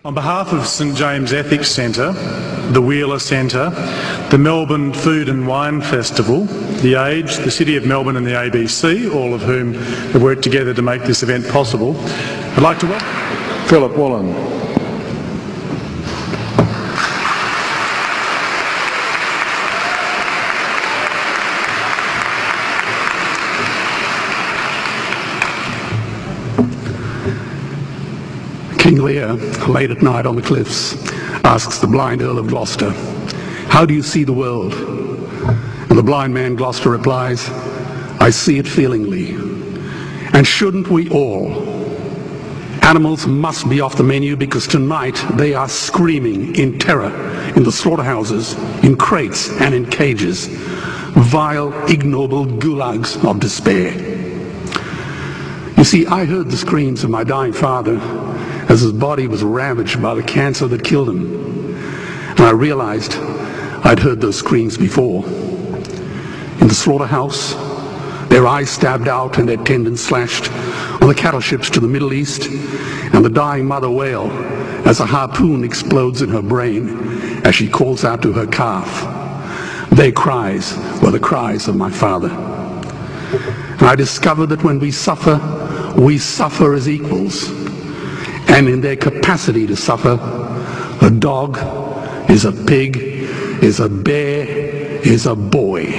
On behalf of St James Ethics Centre, the Wheeler Centre, the Melbourne Food and Wine Festival, the Age, the City of Melbourne and the ABC, all of whom have worked together to make this event possible, I'd like to welcome Philip Woolen. King Lear, late at night on the cliffs, asks the blind Earl of Gloucester, "How do you see the world?" And the blind man Gloucester replies, "I see it feelingly." And shouldn't we all? Animals must be off the menu because tonight they are screaming in terror in the slaughterhouses, in crates and in cages, vile, ignoble gulags of despair. You see, I heard the screams of my dying father as his body was ravaged by the cancer that killed him. And I realized I'd heard those screams before. In the slaughterhouse, their eyes stabbed out and their tendons slashed, on the cattle ships to the Middle East, and the dying mother wail as a harpoon explodes in her brain as she calls out to her calf. Their cries were the cries of my father. And I discovered that when we suffer as equals. And in their capacity to suffer, a dog is a pig, is a bear, is a boy.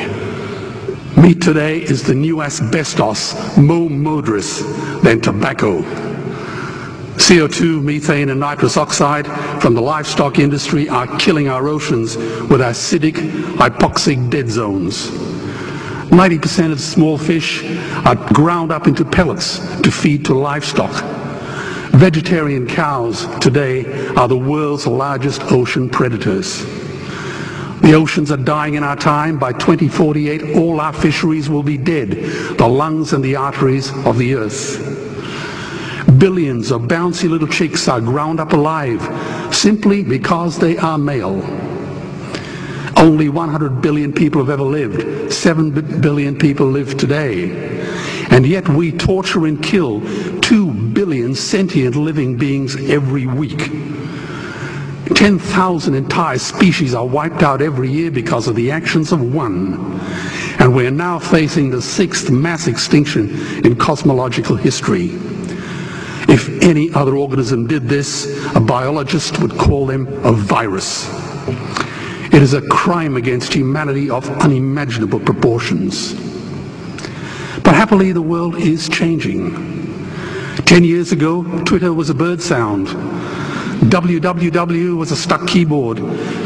Meat today is the new asbestos, more murderous than tobacco. CO2, methane and nitrous oxide from the livestock industry are killing our oceans with acidic, hypoxic dead zones. 90% of small fish are ground up into pellets to feed to livestock. Vegetarian cows today are the world's largest ocean predators. The oceans are dying in our time. By 2048, all our fisheries will be dead, the lungs and the arteries of the earth. Billions of bouncy little chicks are ground up alive simply because they are male. Only 100 billion people have ever lived. 7 billion people live today. And yet we torture and kill 2 billion sentient living beings every week. 10,000 entire species are wiped out every year because of the actions of one. And we're now facing the 6th mass extinction in cosmological history. If any other organism did this, a biologist would call them a virus. It is a crime against humanity of unimaginable proportions. But happily, the world is changing. 10 years ago, Twitter was a bird sound. www was a stuck keyboard.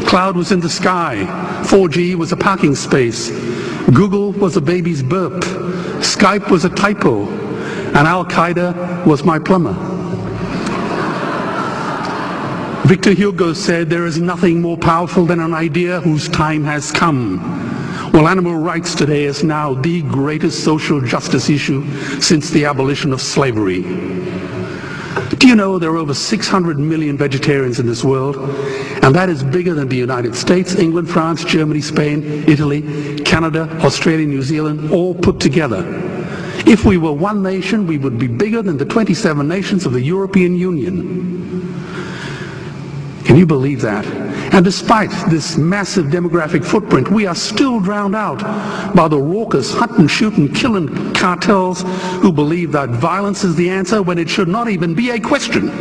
Cloud was in the sky. 4G was a parking space. Google was a baby's burp. Skype was a typo. And Al-Qaeda was my plumber. Victor Hugo said, "There is nothing more powerful than an idea whose time has come." Well, animal rights today is now the greatest social justice issue since the abolition of slavery. Do you know there are over 600 million vegetarians in this world? And that is bigger than the United States, England, France, Germany, Spain, Italy, Canada, Australia, New Zealand, all put together. If we were one nation, we would be bigger than the 27 nations of the European Union. Can you believe that? And despite this massive demographic footprint, we are still drowned out by the raucous hunt and shoot and killing cartels who believe that violence is the answer when it should not even be a question.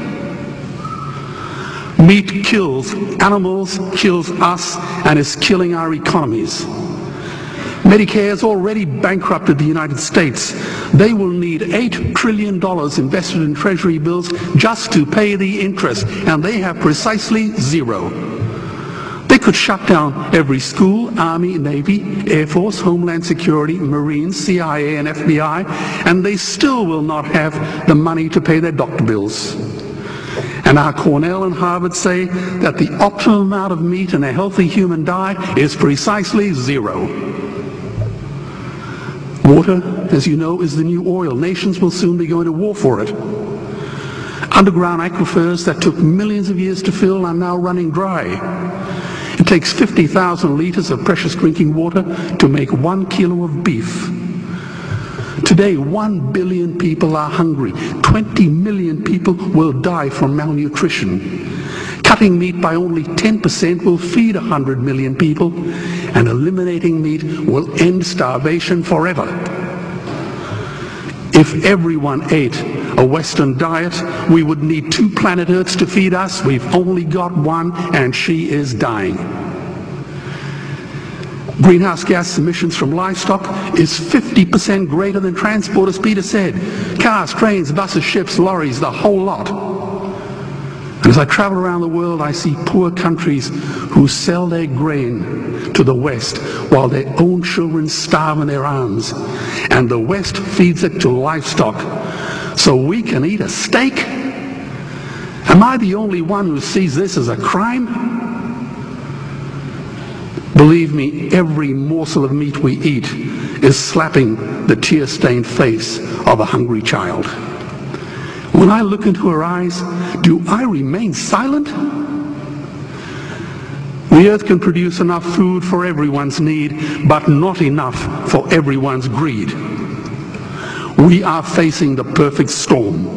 Meat kills animals, kills us, and is killing our economies. Medicare has already bankrupted the United States. They will need $8 trillion invested in treasury bills just to pay the interest, and they have precisely zero. They could shut down every school, Army, Navy, Air Force, Homeland Security, Marines, CIA, and FBI, and they still will not have the money to pay their doctor bills. And our Cornell and Harvard say that the optimum amount of meat in a healthy human diet is precisely zero. Water, as you know, is the new oil. Nations will soon be going to war for it. Underground aquifers that took millions of years to fill are now running dry. It takes 50,000 liters of precious drinking water to make 1 kilo of beef. Today, 1 billion people are hungry. 20 million people will die from malnutrition. Cutting meat by only 10% will feed 100 million people, and eliminating meat will end starvation forever. If everyone ate a Western diet, we would need 2 planet Earths to feed us. We've only got one, and she is dying. Greenhouse gas emissions from livestock is 50% greater than transport, as Peter said. Cars, trains, buses, ships, lorries, the whole lot. And as I travel around the world, I see poor countries who sell their grain to the West while their own children starve in their arms. And the West feeds it to livestock so we can eat a steak? Am I the only one who sees this as a crime? Believe me, every morsel of meat we eat is slapping the tear-stained face of a hungry child. When I look into her eyes, do I remain silent? The earth can produce enough food for everyone's need, but not enough for everyone's greed. We are facing the perfect storm.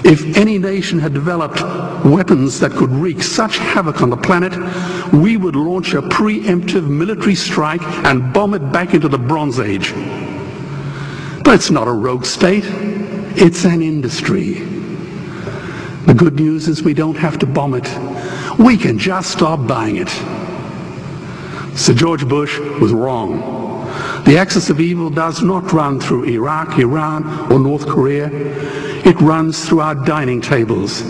If any nation had developed weapons that could wreak such havoc on the planet, we would launch a preemptive military strike and bomb it back into the Bronze Age. But it's not a rogue state, it's an industry. The good news is we don't have to bomb it. We can just stop buying it. Sir George Bush was wrong. The axis of evil does not run through Iraq, Iran, or North Korea. It runs through our dining tables.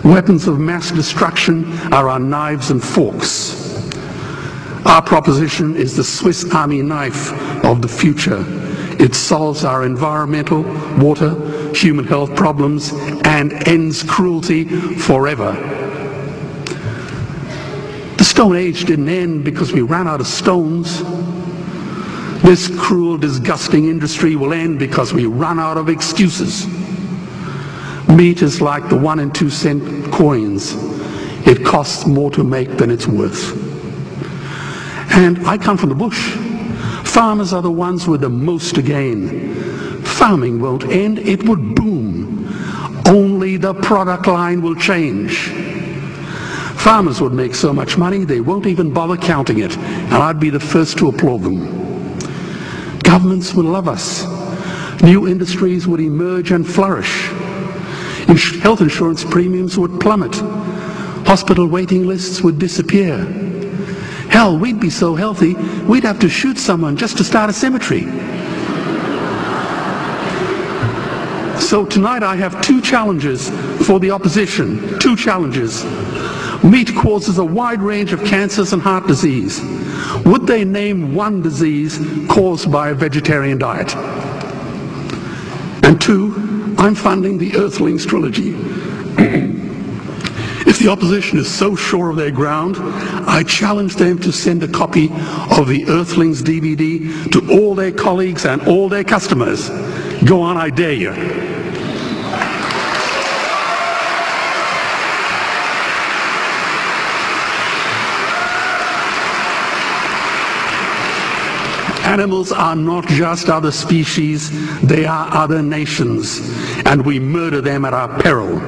Weapons of mass destruction are our knives and forks. Our proposition is the Swiss Army knife of the future. It solves our environmental, water, human health problems and ends cruelty forever. The Stone Age didn't end because we ran out of stones. This cruel, disgusting industry will end because we run out of excuses. Meat is like the 1 and 2 cent coins. It costs more to make than it's worth. And I come from the bush. Farmers are the ones with the most to gain. Farming won't end, it would boom. Only the product line will change. Farmers would make so much money they won't even bother counting it, and I'd be the first to applaud them. Governments would love us. New industries would emerge and flourish. Health insurance premiums would plummet. Hospital waiting lists would disappear. Hell, we'd be so healthy, we'd have to shoot someone just to start a cemetery. So tonight I have 2 challenges for the opposition. 2 challenges. Meat causes a wide range of cancers and heart disease. Would they name one disease caused by a vegetarian diet? And 2, I'm funding the Earthlings trilogy. If the opposition is so sure of their ground, I challenge them to send a copy of the Earthlings DVD to all their colleagues and all their customers. Go on, I dare you. Animals are not just other species, they are other nations, and we murder them at our peril.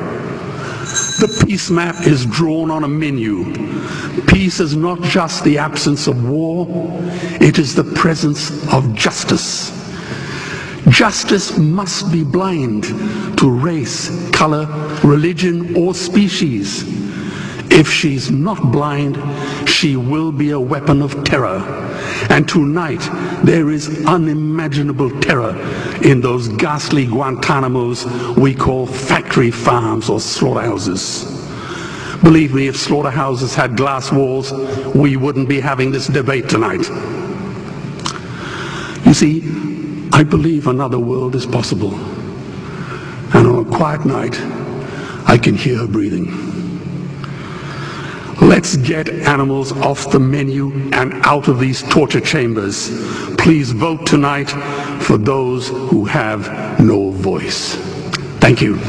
The peace map is drawn on a menu. Peace is not just the absence of war, it is the presence of justice. Justice must be blind to race, color, religion, or species. If she's not blind, she will be a weapon of terror. And tonight, there is unimaginable terror in those ghastly Guantanamos we call factory farms or slaughterhouses. Believe me, if slaughterhouses had glass walls, we wouldn't be having this debate tonight. You see, I believe another world is possible. And on a quiet night, I can hear her breathing. Let's get animals off the menu and out of these torture chambers. Please vote tonight for those who have no voice. Thank you.